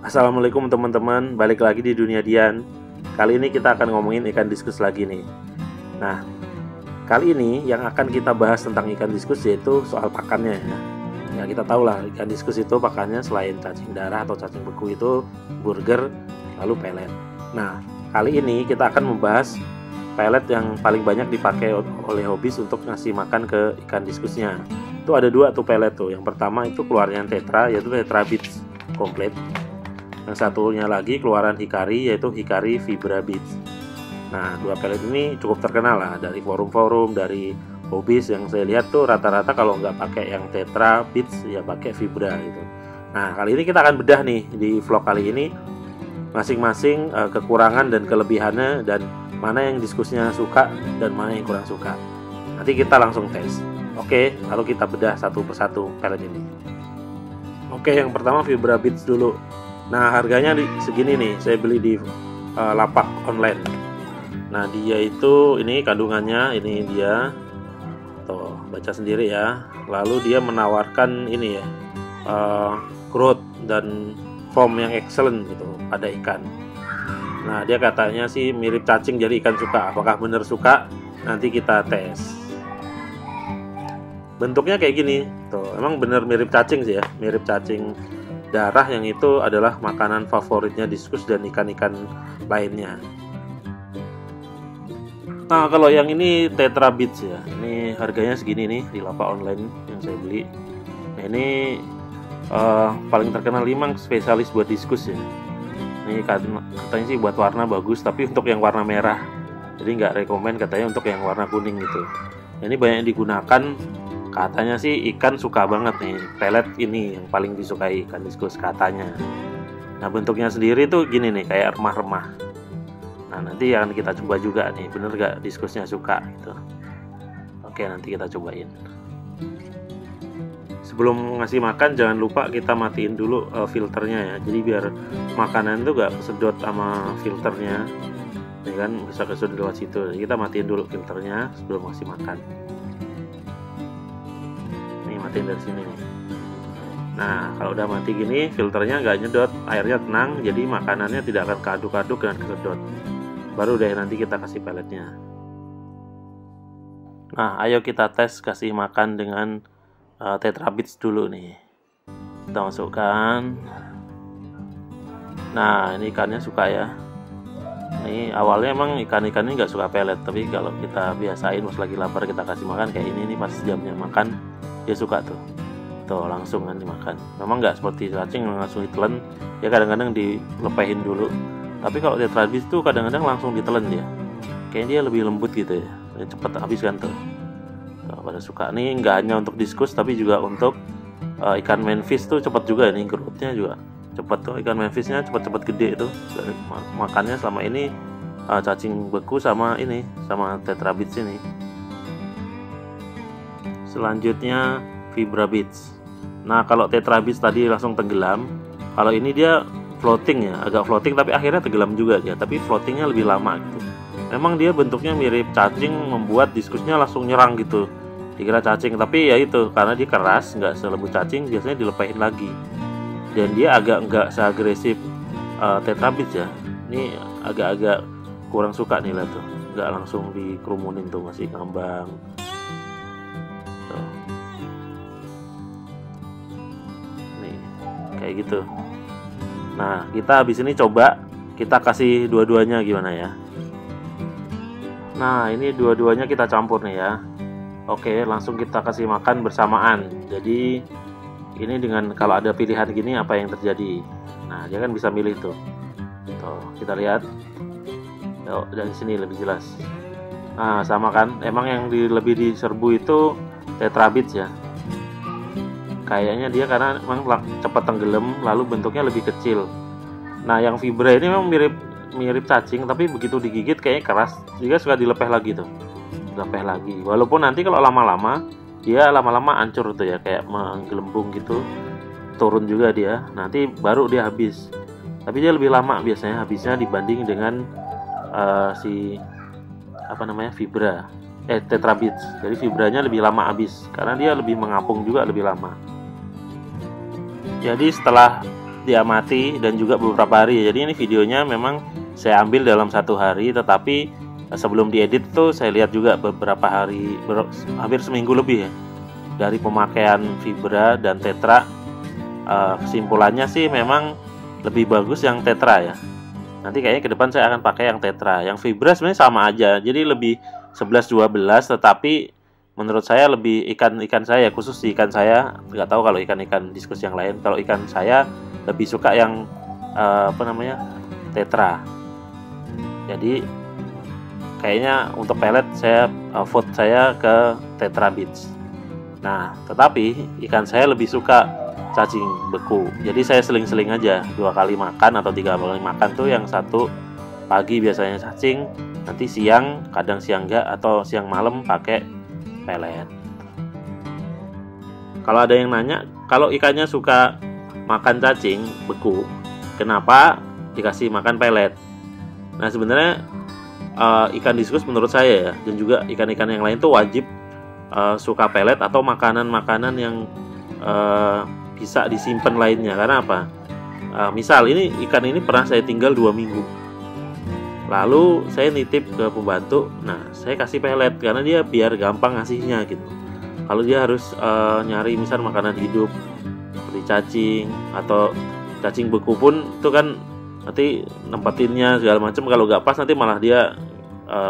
Assalamualaikum teman-teman, balik lagi di Dunia Dian. Kali ini kita akan ngomongin ikan diskus lagi nih. Nah, kali ini yang akan kita bahas tentang ikan diskus yaitu soal pakannya ya. Ya kita tahu lah ikan diskus itu pakannya selain cacing darah atau cacing beku itu burger, lalu pelet. Nah, kali ini kita akan membahas pelet yang paling banyak dipakai oleh hobis untuk ngasih makan ke ikan diskusnya. Itu ada dua tuh pelet tuh. Yang pertama itu keluarnya Tetra, yaitu Tetra Beats komplit. Yang satunya lagi keluaran Hikari, yaitu Hikari Vibra Beats. Nah, dua pelet ini cukup terkenal lah dari forum-forum, dari hobis yang saya lihat tuh rata-rata kalau nggak pakai yang Tetra Beats ya pakai Vibra gitu. Nah, kali ini kita akan bedah nih di vlog kali ini masing-masing kekurangan dan kelebihannya dan mana yang diskusnya suka dan mana yang kurang suka. Nanti kita langsung tes. Oke, lalu kita bedah satu persatu pelet ini. Oke, yang pertama Vibra Beats dulu. Nah, harganya segini nih, saya beli di lapak online. Nah, dia itu ini kandungannya, ini dia. Tuh, baca sendiri ya. Lalu dia menawarkan ini ya, growth dan form yang excellent gitu pada ikan. Nah, dia katanya sih mirip cacing jadi ikan suka. Apakah benar suka? Nanti kita tes. Bentuknya kayak gini. Tuh, emang bener mirip cacing sih ya, mirip cacing darah yang itu adalah makanan favoritnya diskus dan ikan-ikan lainnya. Nah, kalau yang ini Tetra Beats ya, ini harganya segini nih di lapak online yang saya beli. Nah, ini paling terkenal memang spesialis buat diskus ya. Ini katanya sih buat warna bagus, tapi untuk yang warna merah. Jadi nggak rekomen katanya untuk yang warna kuning gitu. Ini banyak digunakan. Katanya sih ikan suka banget nih pelet ini yang paling disukai ikan diskus katanya. Nah, bentuknya sendiri tuh gini nih kayak remah-remah. Nah, nanti akan kita coba juga nih bener gak diskusnya suka gitu. Oke, nanti kita cobain. Sebelum ngasih makan jangan lupa kita matiin dulu filternya ya. Jadi biar makanan tuh gak kesedot sama filternya. Ya kan bisa kesedot lewat situ. Jadi kita matiin dulu filternya sebelum ngasih makan. Matiin dari sini nih. Nah, kalau udah mati gini filternya nggak nyedot, airnya tenang, jadi makanannya tidak akan keaduk-aduk dan kesedot. Baru deh nanti kita kasih peletnya. Nah, ayo kita tes kasih makan dengan Tetra Beats dulu nih. Kita masukkan. Nah, ini ikannya suka ya. Ini awalnya emang ikan-ikan ini nggak suka pelet, tapi kalau kita biasain pas lagi lapar kita kasih makan kayak ini nih pas jamnya makan dia suka tuh langsung kan dimakan. Memang nggak seperti cacing langsung ditelan, ya kadang-kadang dilepehin dulu. Tapi kalau Tetra Beats tuh kadang-kadang langsung ditelan dia. Kayaknya dia lebih lembut gitu ya, cepet habis kan tuh. Pada suka nih nggak hanya untuk diskus tapi juga untuk ikan manfish tuh cepet juga nih growth-nya juga cepet tuh, ikan manfishnya cepet-cepet gede itu. Makannya selama ini cacing beku sama ini sama Tetra Beats ini. Selanjutnya Vibra Beats. Nah, kalau Tetra Beats tadi langsung tenggelam, kalau ini dia floating ya, agak floating tapi akhirnya tenggelam juga dia, tapi floatingnya lebih lama gitu. Memang dia bentuknya mirip cacing, membuat diskusnya langsung nyerang gitu. Dikira cacing, tapi ya itu karena dia keras, nggak selembut cacing, biasanya dilepahin lagi. Dan dia agak nggak seagresif Tetra Beats ya. Ini agak-agak kurang suka nih lah tuh, nggak langsung dikerumunin tuh, masih ngambang. Kayak gitu. Nah, kita habis ini coba kita kasih dua-duanya gimana ya. Nah, ini dua-duanya kita campur nih ya. Oke, langsung kita kasih makan bersamaan. Jadi ini dengan kalau ada pilihan gini apa yang terjadi. Nah, dia kan bisa milih tuh. Tuh, kita lihat. Yuk, dari sini lebih jelas. Nah, sama kan. Emang yang lebih diserbu itu Tetra Beats ya. Kayaknya dia karena memang cepat tenggelam, lalu bentuknya lebih kecil. Nah, yang Vibra ini memang mirip cacing, tapi begitu digigit kayaknya keras. Dia suka dilepeh lagi tuh, dilepeh lagi. Walaupun nanti kalau lama-lama dia lama-lama hancur tuh ya, kayak menggelembung gitu, turun juga dia. Nanti baru dia habis. Tapi dia lebih lama biasanya habisnya dibanding dengan si apa namanya Vibra. Tetra Beats. Jadi Vibranya lebih lama habis karena dia lebih mengapung juga lebih lama. Jadi setelah diamati dan juga beberapa hari. Jadi ini videonya memang saya ambil dalam 1 hari, tetapi sebelum diedit tuh saya lihat juga beberapa hari, hampir seminggu lebih ya, dari pemakaian Vibra dan Tetra. Kesimpulannya sih memang lebih bagus yang Tetra ya. Nanti kayaknya ke depan saya akan pakai yang Tetra. Yang Vibra sebenarnya sama aja, jadi lebih 11-12, tetapi menurut saya lebih ikan saya, khusus di ikan saya, nggak tahu kalau ikan-ikan diskus yang lain. Kalau ikan saya lebih suka yang Tetra. Jadi kayaknya untuk pelet saya vote saya ke Tetra Beach. Nah, tetapi ikan saya lebih suka cacing beku. Jadi saya seling-seling aja, 2 kali makan atau 3 kali makan tuh, yang satu pagi biasanya cacing, nanti siang, kadang siang enggak, atau siang malam pakai pelet. Kalau ada yang nanya, kalau ikannya suka makan cacing beku, kenapa dikasih makan pelet? Nah, sebenarnya ikan diskus menurut saya ya, dan juga ikan-ikan yang lain tuh wajib suka pelet atau makanan-makanan yang bisa disimpan lainnya. Karena apa? Misal ini ikan ini pernah saya tinggal 2 minggu, lalu saya nitip ke pembantu. Nah, saya kasih pelet karena dia biar gampang ngasihnya gitu. Kalau dia harus nyari misal makanan hidup seperti cacing atau cacing beku pun itu kan nanti nempatinnya segala macam, kalau nggak pas nanti malah dia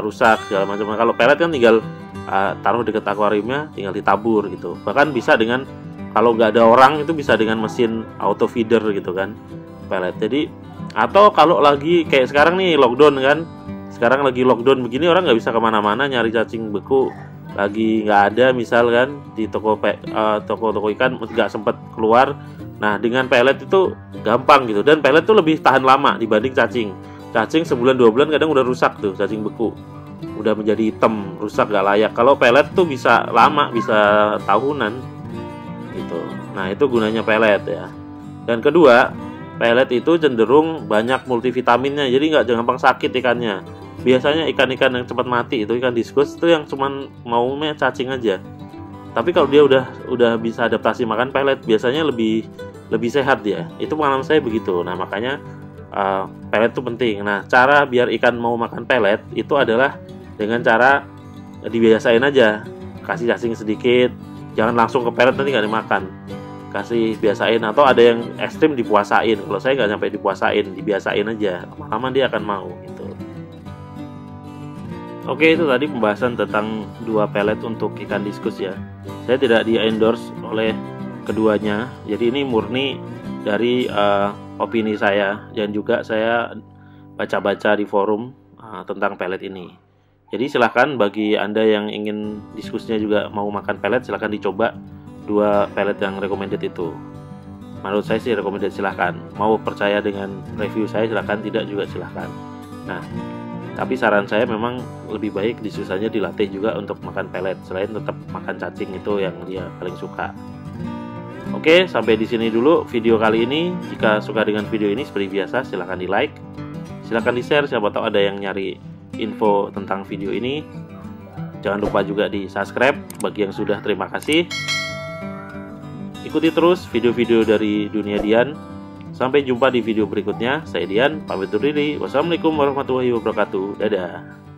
rusak segala macam. Nah, kalau pelet kan tinggal taruh dekat akuariumnya, tinggal ditabur gitu. Bahkan bisa dengan, kalau nggak ada orang itu bisa dengan mesin auto feeder gitu kan, pelet. Jadi atau kalau lagi kayak sekarang nih lockdown kan, sekarang lagi lockdown begini, orang nggak bisa kemana-mana nyari cacing beku, lagi nggak ada misal kan di toko-toko ikan nggak sempat keluar. Nah, dengan pelet itu gampang gitu, dan pelet tuh lebih tahan lama dibanding cacing. Cacing sebulan 2 bulan kadang udah rusak tuh, cacing beku udah menjadi hitam, rusak gak layak. Kalau pelet tuh bisa lama, bisa tahunan gitu. Nah, itu gunanya pelet ya. Dan kedua, pelet itu cenderung banyak multivitaminnya, jadi nggak gampang sakit ikannya. Biasanya ikan-ikan yang cepat mati itu ikan diskus itu yang cuman maunya cacing aja. Tapi kalau dia udah bisa adaptasi makan pelet, biasanya lebih sehat dia. Itu pengalaman saya begitu. Nah, makanya pelet itu penting. Nah, cara biar ikan mau makan pelet itu adalah dengan cara dibiasain aja. Kasih cacing sedikit, jangan langsung ke pelet nanti nggak dimakan. Kasih biasain, atau ada yang ekstrim dipuasain. Kalau saya nggak sampai dipuasain, dibiasain aja. Lama-lama dia akan mau gitu. Oke, itu tadi pembahasan tentang 2 pelet untuk ikan diskus ya. Saya tidak di-endorse oleh keduanya. Jadi ini murni dari opini saya, dan juga saya baca-baca di forum tentang pelet ini. Jadi silahkan bagi Anda yang ingin diskusnya juga mau makan pelet, silahkan dicoba 2 pelet yang recommended itu. Menurut saya sih recommended, silahkan. Mau percaya dengan review saya silahkan, tidak juga silahkan. Nah, tapi saran saya memang lebih baik diskusanya dilatih juga untuk makan pelet, selain tetap makan cacing itu yang dia paling suka. Oke, sampai di sini dulu video kali ini. Jika suka dengan video ini seperti biasa, silahkan di like, silahkan di share, siapa tahu ada yang nyari info tentang video ini. Jangan lupa juga di subscribe. Bagi yang sudah, terima kasih. Ikuti terus video-video dari Dunia Dian. Sampai jumpa di video berikutnya. Saya Dian, pamit undur diri. Wassalamualaikum warahmatullahi wabarakatuh. Dadah.